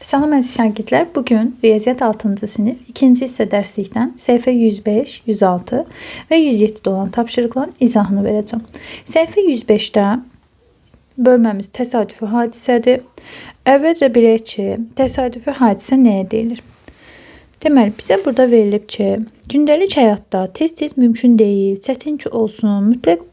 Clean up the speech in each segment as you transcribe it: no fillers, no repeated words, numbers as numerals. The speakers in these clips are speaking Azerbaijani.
Salam əziz şagirdlər, bugün Riyaziyyat 6-cı sinif 2-ci hissə dərslikdən səhifə 105, 106 və 107-də olan tapşırıqların izahını verəcəm. Səhifə 105-də bölməmiz təsadüfi hadisədir. Əvvəlcə bilək ki, təsadüfi hadisə nəyə deyilir? Deməli, bizə burada verilib ki, gündəlik həyatda tez-tez mümkün deyil, çətin ki olsun, mütləq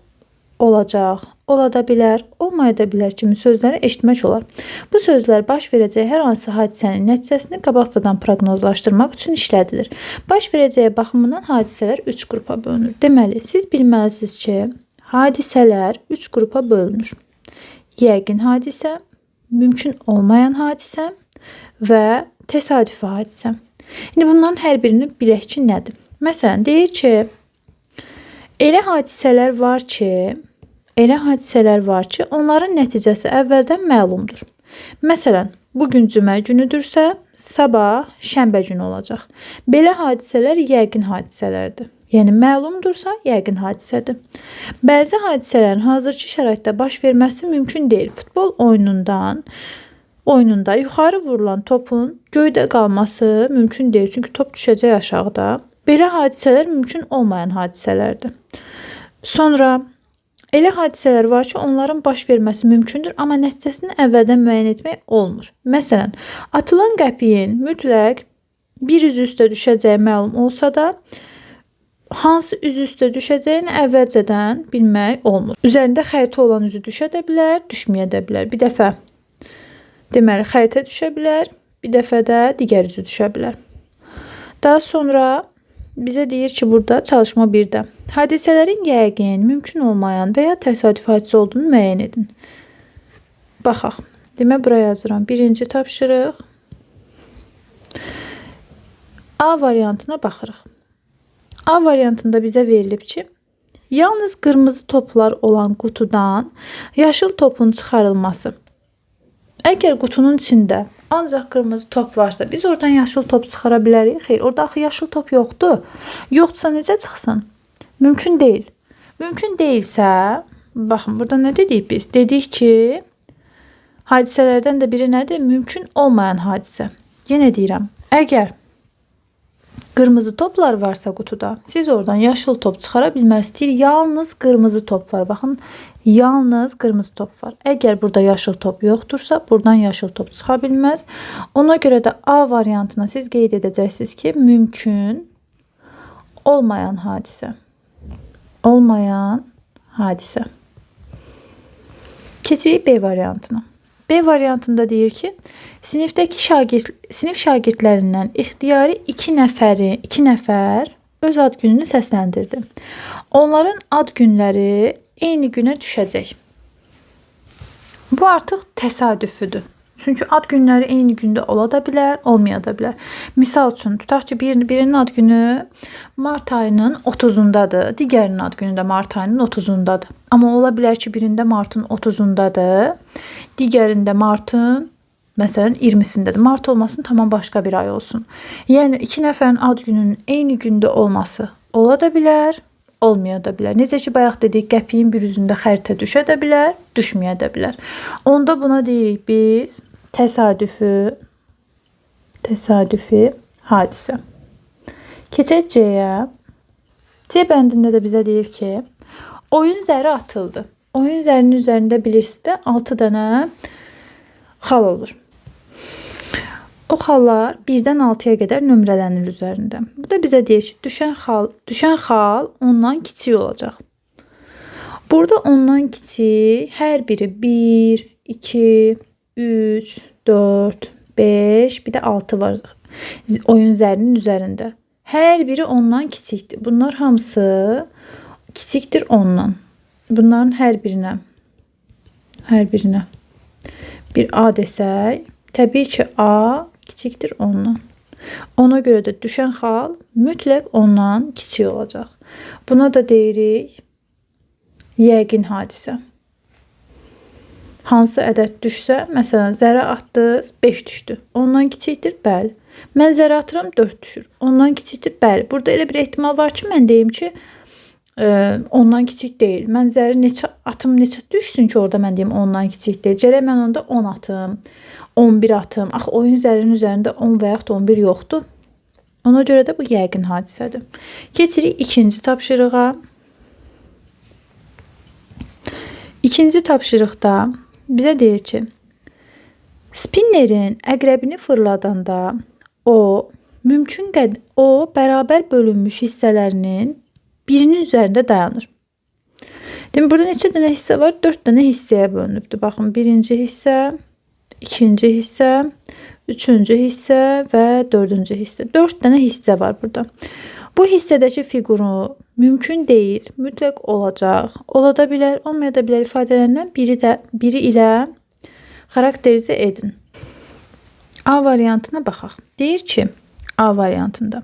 olacaq, ola da bilər, olmaya da bilər kimi sözləri eşitmək olar. Bu sözlər baş verəcək hər hansı hadisənin nəticəsini qabaqcadan proqnozlaşdırmaq üçün işlədilir. Baş verəcəyi baxımından hadisələr 3 qrupa bölünür. Deməli, siz bilməlisiniz ki, hadisələr 3 qrupa bölünür. Yəqin hadisə, mümkün olmayan hadisə və təsadüfi hadisə. İndi bunların hər birini bilək ki, nədir? Məsələn, deyir ki, elə hadisələr var ki, onların nəticəsi əvvəldən məlumdur. Məsələn, bugün cümə günüdürsə, sabah şənbə günü olacaq. Belə hadisələr yəqin hadisələrdir. Yəni, məlumdursa, yəqin hadisədir. Bəzi hadisələrin hazırki şəraitdə baş verməsi mümkün deyil. Futbol oyununda yuxarı vurulan topun göydə qalması mümkün deyil. Çünki top düşəcək aşağıda. Belə hadisələr mümkün olmayan hadisələrdir. Sonra, elə hadisələr var ki, onların baş verməsi mümkündür, amma nəticəsini əvvəldən müəyyən etmək olmur. Məsələn, atılan qəpiyin mütləq bir üzü üstə düşəcəyi məlum olsa da, hansı üzü üstə düşəcəyini əvvəlcədən bilmək olmur. Üzərində xəritə olan üzü düşə də bilər, düşməyə də bilər. Bir dəfə deməli, xəritə düşə bilər, bir dəfə də digər üzü düşə bilər. Daha sonra bizə deyir ki, burada çalışma 1-də hadisələrin yəqin, mümkün olmayan və ya təsadüf hadisə olduğunu müəyyən edin. Baxaq. Demə, buraya yazıram. Birinci tapşırıq. A variantına baxırıq. A variantında bizə verilib ki, yalnız qırmızı toplar olan qutudan yaşıl topun çıxarılması. Əgər qutunun içində ancaq qırmızı top varsa, biz oradan yaşıl top çıxara bilərik. Xeyr, orada axı yaşıl top yoxdur. Yoxdursa necə çıxsın? Mümkün deyil. Mümkün deyilsə, baxın, burada nə dedik biz? Dedik ki, hadisələrdən də biri nədir? Mümkün olmayan hadisə. Yenə deyirəm, əgər qırmızı toplar varsa qutuda, siz oradan yaşıl top çıxara bilməlisiniz. Yalnız qırmızı top var. Baxın, yalnız qırmızı top var. Əgər burada yaşıl top yoxdursa, buradan yaşıl top çıxa bilməz. Ona görə də A variantına siz qeyd edəcəksiniz ki, mümkün olmayan hadisə. Olmayan hadisə. Keçirik B variantına. B variantında deyir ki, sinif şagirdlərindən ixtiyari 2 nəfər öz ad gününü səsləndirdi. Onların ad günləri eyni günə düşəcək. Bu artıq təsadüfüdür. Çünki ad günləri eyni gündə ola da bilər, olmaya da bilər. Misal üçün, tutaq ki, birinin ad günü mart ayının 30-undadır, digərinin ad günü də mart ayının 30-undadır. Amma ola bilər ki, birində martın 30-undadır, digərində martın, məsələn, 20-sindədir. Mart olmasın, tamam başqa bir ay olsun. Yəni, 2 nəfərin ad gününün eyni gündə olması ola da bilər, olmaya da bilər. Necə ki, bayaq dedik, qəpiyin bir üzündə xəritə düşə də bilər, düşməyə də bilər. Onda buna deyirik biz təsadüfi hadisə. Keçək C-yə. C bəndində də bizə deyir ki, oyun zəri atıldı. Oyun zərinin üzərində bilirsiniz də 6 dənə xal olur. O xallar 1-dən 6-ya qədər nömrələnir üzərində. Bu da bizə deyir ki, düşən xal ondan kiçik olacaq. Burada ondan kiçik hər biri 1, 2, 3, 4, 5, bir də 6 var oyun zərinin üzərində. Hər biri ondan kiçikdir. Bunlar hamısı kiçikdir ondan. Bunların hər birinə bir A desək, təbii ki, A kiçikdir ondan. Ona görə də düşən xal mütləq ondan kiçik olacaq. Buna da deyirik yəqin hadisə. Hansı ədəd düşsə, məsələn, zərə atdınız, 5 düşdü. Ondan kiçikdir, bəli. Mən zərə atıram, 4 düşür. Ondan kiçikdir, bəli. Burada elə bir ehtimal var ki, mən deyim ki, ondan kiçik deyil. Mən zəri neçə atım neçə düşsün ki, orada mən deyim ondan kiçik deyil. Gərək mən onda 10 atım, 11 atım. Axı oyun zərinin üzərində 10 və yaxud 11 yoxdur. Ona görə də bu yəqin hadisədir. Keçirik ikinci tapşırığa. İkinci tapşırıqda bizə deyir ki, spinnerin əqrəbini fırladanda o bərabər bölünmüş hissələrinin birinin üzərində dayanır. Demək, burada neçə dənə hissə var? 4 dənə hissəyə bölünübdür. Baxın, birinci hissə, ikinci hissə, üçüncü hissə və dördüncü hissə. 4 dənə hissə var burada. Bu hissədəki fiquru mümkün deyil, mütləq olacaq, ola da bilər, olmaya da bilər ifadələrindən biri ilə xarakterizə edin. A variantına baxaq. Deyir ki, A variantında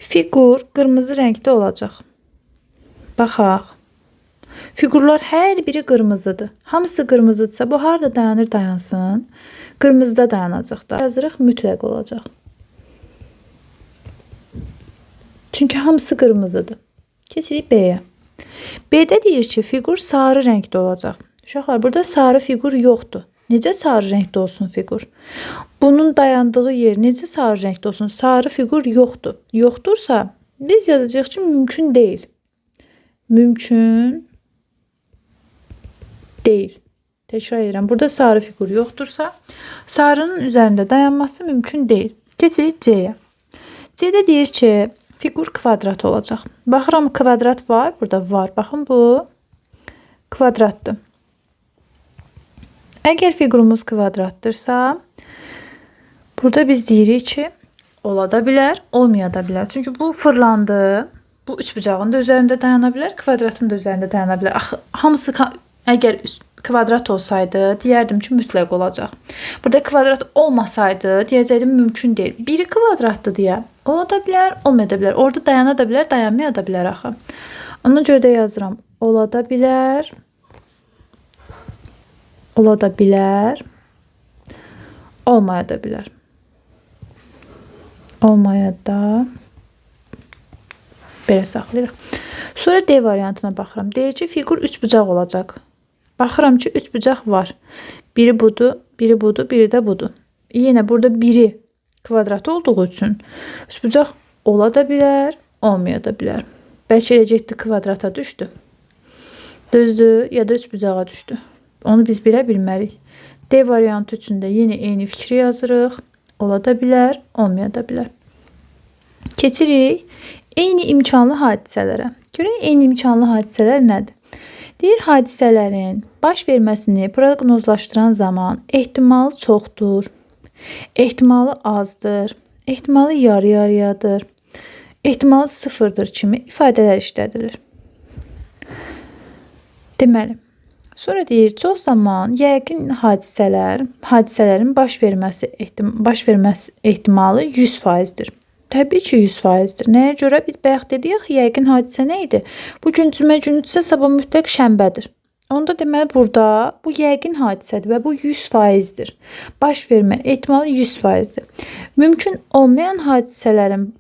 fiqur qırmızı rəngdə olacaq. Baxaq. Fiqurlar hər biri qırmızıdır. Hamısı qırmızıdırsa bu harda dayanır dayansın? Qırmızıda dayanacaq da. Yazırıq mütləq olacaq. Çünki hamısı qırmızıdır. Keçirik B-yə. B-də deyir ki, fiqur sarı rəngdə olacaq. Uşaqlar, burada sarı fiqur yoxdur. Necə sarı rəngdə olsun fiqur? Bunun dayandığı yer necə sarı rəngdə olsun? Sarı fiqur yoxdur. Yoxdursa biz yazacağıq ki, mümkün deyil. Mümkün deyil. Təkrar edirəm. Burada sarı fiqur yoxdursa, sarının üzərində dayanması mümkün deyil. Keçirik C-yə. C-də deyir ki, fiqur kvadrat olacaq. Baxıram, kvadrat var. Burada var. Baxın, bu kvadratdır. Əgər fiqurumuz kvadrattırsa, burada biz deyirik ki, ola da bilər, olmaya da bilər. Çünki bu fırlandı. Bu üçbucağın da üzərində dayana bilər, kvadratın da üzərində dayana bilər. Hamısı əgər kvadrat olsaydı, deyərdim ki, mütləq olacaq. Burada kvadrat olmasaydı, deyəcəkdim mümkün deyil. Biri kvadratdır deyə, ola da bilər, olmaya da bilər. Orada dayana da bilər, dayanmaya da bilər axı. Ona görə də yazıram. Ola da bilər. Ola da bilər. Olmaya da bilər. Olmaya da. Belə saxlayırıq. Sonra D variantına baxıram. Deyir ki, fiqur üçbucaq olacaq. Baxıram ki, üçbucaq var. Biri budur, biri budur, biri də budur. Yenə burada biri kvadrat olduğu üçün üçbucaq ola da bilər, olmaya da bilər. Bəlkə elə getdi kvadrata düşdü. Düzdür, ya da üçbucağa düşdü. Onu biz bilə bilmərik. D variantı üçün də yenə eyni fikri yazırıq. Ola da bilər, olmaya da bilər. Keçirik eyni imkanlı hadisələrə. Görək eyni imkanlı hadisələr nədir? Deyir, hadisələrin baş verməsini proqnozlaşdıran zaman ehtimalı çoxdur, ehtimalı azdır, ehtimalı yarı-yarıyadır, ehtimalı sıfırdır kimi ifadələr işlədilir. Deməli, sonra deyir, çox zaman yəqin hadisələrin baş verməsi ehtimalı 100%-dir. Təbii ki, 100%-dir. Nəyə görə? Biz bayaq dedik, yəqin hadisə nə idi? Bugün cümə günüdürsə, sabah mütləq şənbədir. Onda deməli, burada bu yəqin hadisədir və bu 100%-dir. Baş vermə ehtimalı 100%-dir. Mümkün olmayan hadisələrin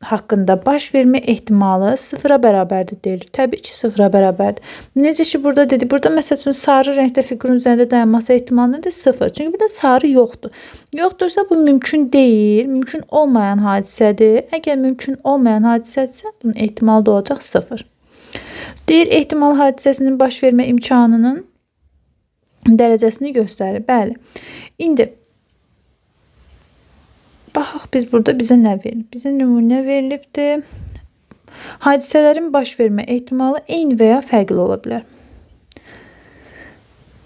haqqında baş vermə ehtimalı sıfıra bərabərdir deyilir. Təbii ki, sıfıra bərabərdir. Necə ki, burada dedi. Burada məsəl üçün sarı rəngdə fiqurun üzərində dayanması ehtimalı nədir? Sıfır. Çünki burada sarı yoxdur. Yoxdursa bu mümkün deyil. Mümkün olmayan hadisədir. Əgər mümkün olmayan hadisədirsə, bunun ehtimalı da olacaq sıfır. Deyir, ehtimal hadisəsinin baş vermə imkanının dərəcəsini göstərir. Bəli. İndi baxaq, biz burada bizə nə verilib? Bizə nümunə verilibdir. Hadisələrin baş vermə ehtimalı eyni və ya fərqli ola bilər.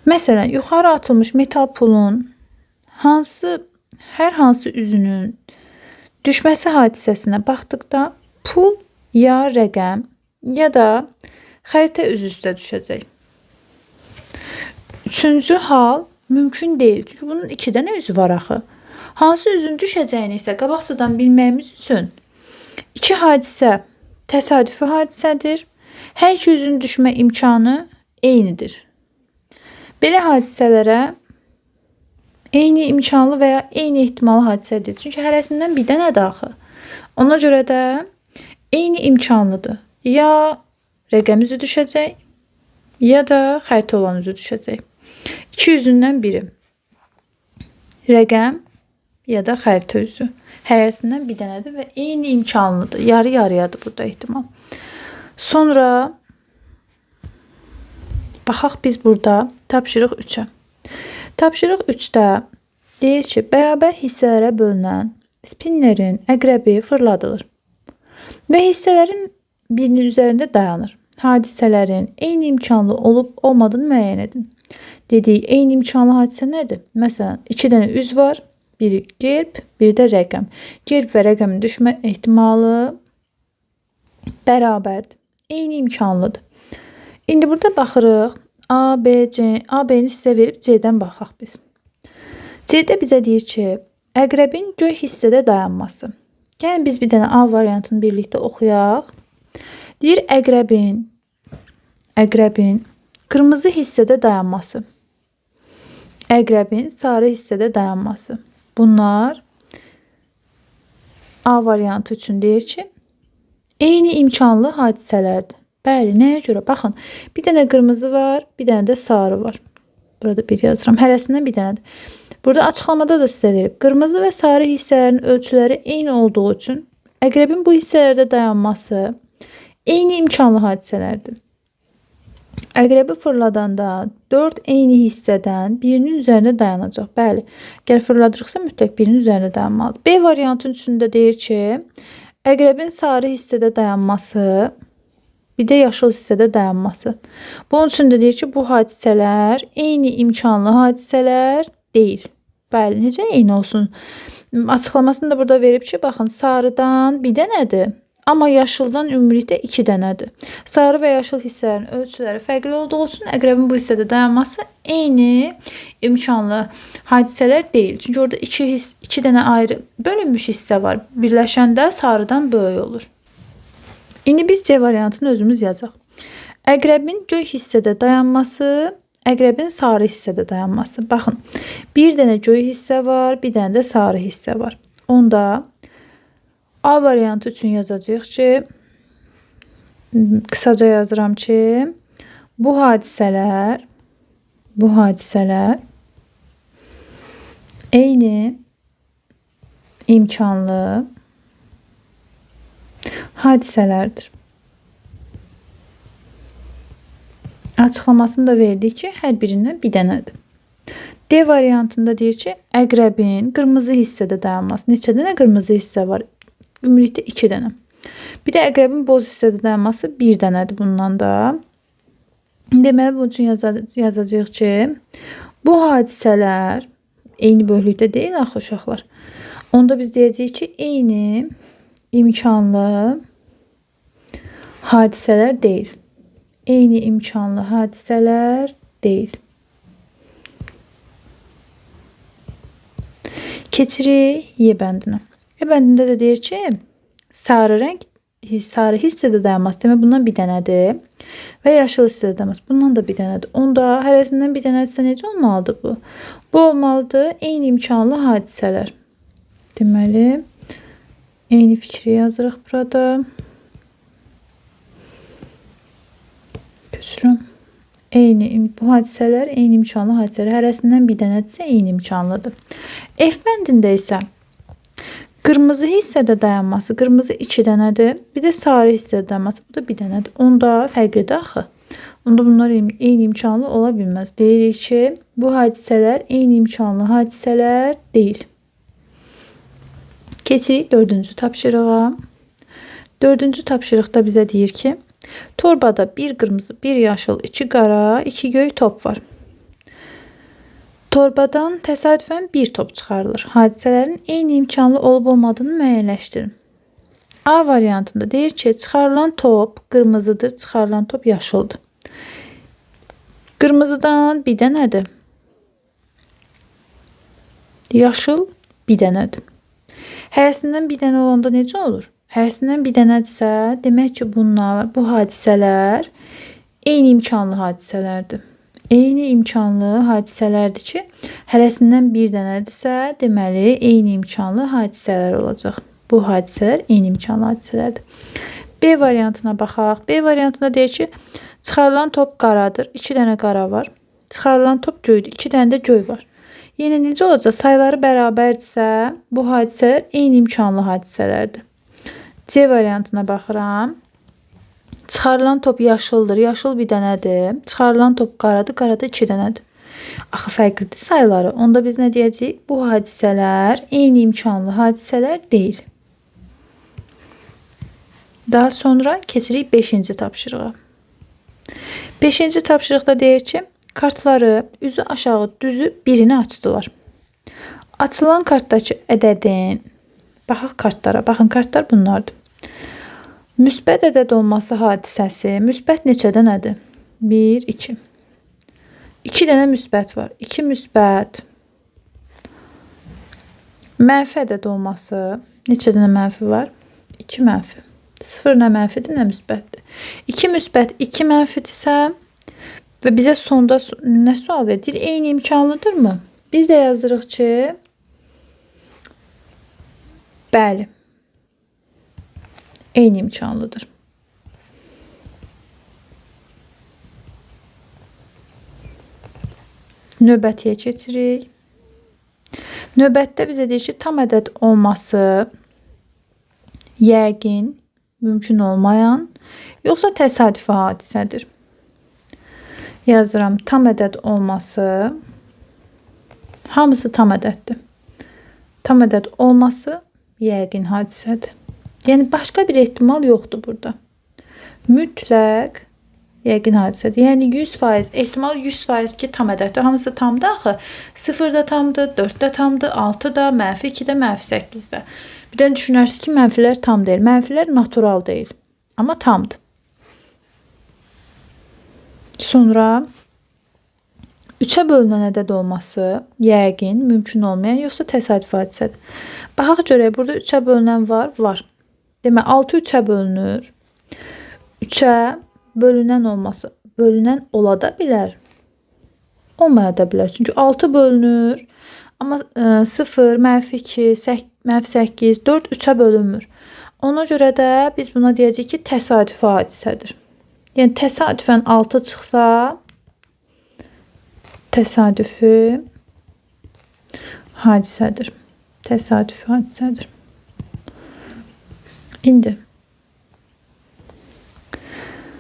Məsələn, yuxarı atılmış metal pulun hər hansı üzünün düşməsi hadisəsinə baxdıqda pul ya rəqəm ya da xəritə üzü üstə düşəcək. Üçüncü hal mümkün deyil. Çünki bunun 2 dənə üzü var axı. Hansı üzün düşəcəyini isə qabaqcadan bilməyimiz üçün 2 hadisə təsadüfi hadisədir. Hər iki üzün düşmə imkanı eynidir. Belə hadisələrə eyni imkanlı və ya eyni ehtimallı hadisədir. Çünki hərəsindən bir dənədir axı. Ona görə də eyni imkanlıdır. Ya rəqəm üzü düşəcək, ya da xəritə olan üzü düşəcək. İki üzündən biri. Rəqəm ya da xəritə üzü. Hərəsindən bir dənədir və eyni imkanlıdır. Yarı-yarıyadır burada ehtimal. Sonra baxaq biz burada tapşırıq 3-ə. Tapşırıq 3-də deyir ki, bərabər hissələrə bölünən spinnerin əqrəbi fırladılır və hissələrin birinin üzərində dayanır. Hadisələrin eyni imkanlı olub olmadığını müəyyən edin. Dediyi eyni imkanlı hadisə nədir? Məsələn, 2 dənə üz var. Biri gerb, biri də rəqəm. Gerb və rəqəmin düşmə ehtimalı bərabərdir. Eyni imkanlıdır. İndi burada baxırıq. A, B, C, A, B-ni sizə verib C-dən baxaq biz. C-də bizə deyir ki, əqrəbin göy hissədə dayanması. Gəlin biz bir dənə A variantını birlikdə oxuyaq. Deyir əqrəbin qırmızı hissədə dayanması. Əqrəbin sarı hissədə dayanması. Bunlar A variantı üçün deyir ki, eyni imkanlı hadisələrdir. Bəli, nəyə görə? Baxın, bir dənə qırmızı var, bir dənə də sarı var. Burada bir yazıram. Hərəsindən bir dənədir. Burada açıqlamada da sizə verib. Qırmızı və sarı hissələrin ölçüləri eyni olduğu üçün əqrəbin bu hissələrdə dayanması eyni imkanlı hadisələrdir. Əqrəbi fırladanda 4 eyni hissədən birinin üzərində dayanacaq. Bəli, gəl fırladırıqsa mütləq birinin üzərində dayanmalıdır. B variantının üçündə deyir ki, əqrəbin sarı hissədə dayanması, bir də yaşıl hissədə dayanması. Bunun üçün də deyir ki, bu hadisələr eyni imkanlı hadisələr deyil. Bəli, necə eyni olsun? Açıqlamasını da burada verib ki, baxın, sarıdan bir dənədir. Amma yaşıldan ümumilikdə 2 dənədir. Sarı və yaşıl hissələrin ölçüləri fərqli olduğu üçün əqrəbin bu hissədə dayanması eyni imkanlı hadisələr deyil. Çünki orada 2 dənə ayrı bölünmüş hissə var. Birləşəndə sarıdan böyük olur. İndi biz C variantını özümüz yazaq. Əqrəbin göy hissədə dayanması, əqrəbin sarı hissədə dayanması. Baxın, bir dənə göy hissə var, bir dənə də sarı hissə var. Onda A variantı üçün yazacağıq ki, qısaca yazıram ki, bu hadisələr eyni imkanlı hadisələrdir. Açıqlamasını da verdik ki, hər birindən bir dənədir. D variantında deyir ki, əqrəbin qırmızı hissədə dayanması. Neçə dənə qırmızı hissə var? Ümumilikdə 2 dənə. Bir də əqrəbin boz hissədə dayanması 1 dənədir bundan da. Deməli, bunun üçün yazacağıq ki, bu hadisələr eyni böyüklükdə deyil axı uşaqlar. Onda biz deyəcəyik ki, eyni imkanlı hadisələr deyil. Eyni imkanlı hadisələr deyil. Keçirik Y bəndinə. Y bəndində də deyir ki, sarı hissədə dayanması. Demək, bundan bir dənədir. Və yaşıl hissədə dayanması. Bundan da bir dənədir. Onda hərəsindən bir dənədirsə necə olmalıdır bu? Bu olmalıdır eyni imkanlı hadisələr. Deməli, eyni fikri yazırıq burada. Köçürüm. Bu hadisələr eyni imkanlı hadisələr. Hərəsindən bir dənədirsə eyni imkanlıdır. F bəndində isə qırmızı hissədə dayanması, qırmızı 2 dənədir. Bir də sarı hissədə dayanması, bu da bir dənədir. Onda fərqlidir axı. Onda bunlar eyni imkanlı ola bilməz. Deyirik ki, bu hadisələr eyni imkanlı hadisələr deyil. Keçirik 4-cü tapşırığa. 4-cü tapşırıqda bizə deyir ki, torbada bir qırmızı, bir yaşıl, 2 qara, 2 göy top var. Torbadan təsadüfən bir top çıxarılır. Hadisələrin eyni imkanlı olub olmadığını müəyyənləşdirin. A variantında deyir ki, çıxarılan top qırmızıdır, çıxarılan top yaşıldır. Qırmızıdan bir dənədir. Yaşıl bir dənədir. Hərəsindən bir dənə olanda necə olur? Hərəsindən bir dənədirsə, demək ki, bu hadisələr eyni imkanlı hadisələrdir. Eyni imkanlı hadisələrdir ki, hərəsindən bir dənədirsə, deməli, eyni imkanlı hadisələr olacaq. Bu hadisələr eyni imkanlı hadisələrdir. B variantına baxaq. B variantında deyir ki, çıxarılan top qaradır. 2 dənə qara var. Çıxarılan top göydür. 2 dənə də göy var. Yəni necə olacaq? Sayıları bərabərdirsə, bu hadisələr eyni imkanlı hadisələrdir. C variantına baxıram. Çıxarılan top yaşıldır. Yaşıl bir dənədir. Çıxarılan top qaradır. Qarada 2 dənədir. Axı fərqlidir sayıları. Onda biz nə deyəcəyik? Bu hadisələr eyni imkanlı hadisələr deyil. Daha sonra keçirik 5-ci tapşırığa. 5-ci tapşırıqda deyir ki, kartları üzü aşağı düzü birini açdılar. Açılan kartdakı ədədin, baxaq kartlara, baxın kartlar bunlardır. Müsbət ədəd olması hadisəsi, müsbət neçədənədir? 1, 2. 2 dənə müsbət var. 2 müsbət. Mənfi ədəd olması, neçə dənə mənfi var? 2 mənfi. 0 nə mənfidir, nə müsbətdir. 2 müsbət, 2 mənfidirsə və bizə sonda nə sual verir? Eyni imkanlıdırmı? Biz də yazırıq ki, bəli, eyni imkanlıdır. Növbətiyə keçirik. Növbətdə bizə deyir ki, tam ədəd olması yəqin, mümkün olmayan, yoxsa təsadüfi hadisədir. Yazıram, tam ədəd olması, hamısı tam ədəddir. Tam ədəd olması yəqin hadisədir. Yəni, başqa bir ehtimal yoxdur burada. Mütləq yəqin hadisədir. Yəni, 100%, ehtimal 100% ki, tam ədəddir. Hamısı tamdır axı. 0 da tamdır, 4 də tamdır, 6 da, mənfi 2 də, mənfi 8 də. Bir də düşünərsiniz ki, mənfilər tam deyil. Mənfilər natural deyil. Amma tamdır. Sonra 3-ə bölünən ədəd olması yəqin, mümkün olmayan, yoxsa təsadüfi hadisədir. Baxaq görək, burada 3-ə bölünən var? Var. Demək, 6 3-ə bölünür. 3-ə bölünən olması, bölünən ola da bilər. Olmaya da bilər. Çünki 6 bölünür. Amma 0, mənfi 2, mənfi 8, 4 3-ə bölünmür. Ona görə də biz buna deyəcəyik ki, təsadüfi hadisədir. Yəni, təsadüfən 6 çıxsa, təsadüfi hadisədir. Təsadüfi hadisədir. İndi.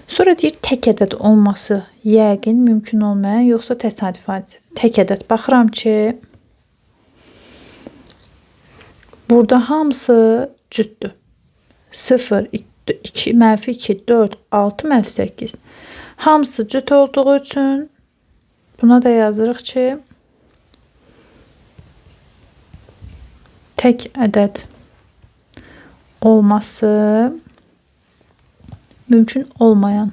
Sonra deyir, tək ədəd olması yəqin, mümkün olmayan, yoxsa təsadüfi hadisədir. Tək ədəd. Baxıram ki, burada hamısı cütdür. 0, 2, mənfi 2, 4, 6, mənfi 8. Hamısı cüt olduğu üçün buna da yazırıq ki, tək ədəd olması mümkün olmayan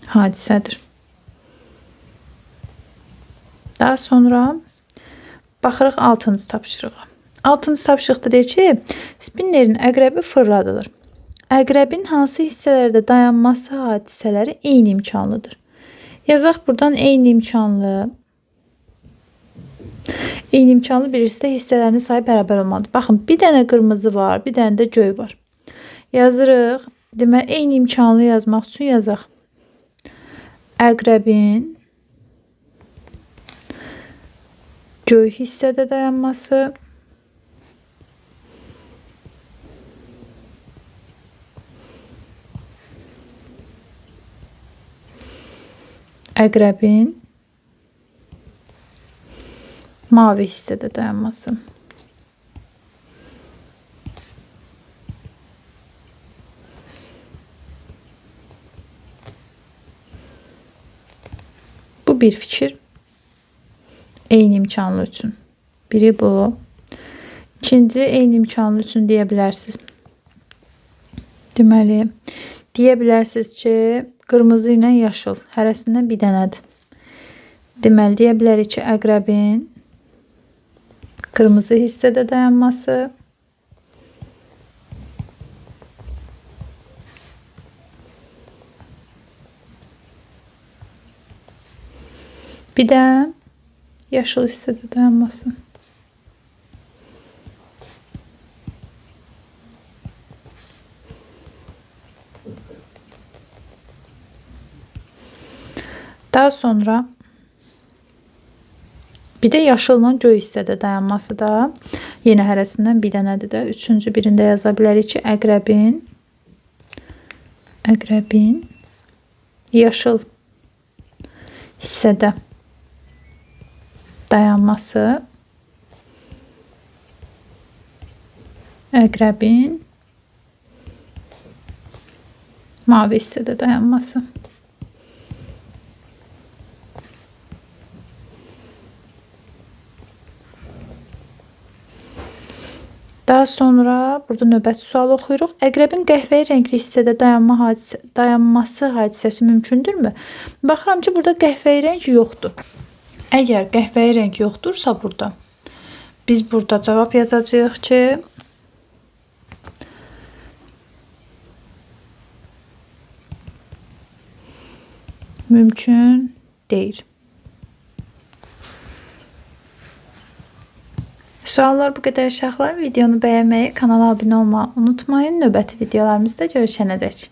hadisədir. Daha sonra baxırıq 6-cı tapşırığa. 6-cı tapşırıqda deyir ki, spinnerin əqrəbi fırladılır. Əqrəbin hansı hissələrdə dayanması hadisələri eyni imkanlıdır. Yazaq buradan eyni imkanlı. Eyni imkanlı birisi hissələrinin sayı bərabər olmalıdır. Baxın, bir dənə qırmızı var, bir dənə də göy var. Yazırıq. Demək, eyni imkanlı yazmaq üçün yazaq. Əqrəbin göy hissədə dayanması əqrəbin mavi hissədə dayanması. Bu bir fikir. Eyni imkanlı üçün. Biri bu. İkinci, eyni imkanlı üçün deyə bilərsiniz. Deməli, deyə bilərsiniz ki, qırmızı ilə yaşıl hərəsindən bir dənədir. Deməli, deyə bilərik ki, əqrəbin qırmızı hissədə dayanması bir də yaşıl hissədə dayanması. Daha sonra bir də yaşılla göy hissədə dayanması da yeni hərəsindən bir dənədir də. Üçüncü birində yaza bilərik ki, əqrəbin yaşıl hissədə dayanması, əqrəbin mavi hissədə dayanması. Daha sonra burada növbəti sual oxuyuruq. Əqrəbin qəhvəyi rəngli hissədə dayanması hadisəsi mümkündürmü? Baxıram ki, burada qəhvəyi rəng yoxdur. Əgər qəhvəyi rəng yoxdursa burada, biz burada cavab yazacağıq ki, mümkün deyil. Suallar bu qədər uşaqlar. Videonu bəyənməyi, kanala abunə olmağı unutmayın. Növbəti videolarımızda görüşənədək.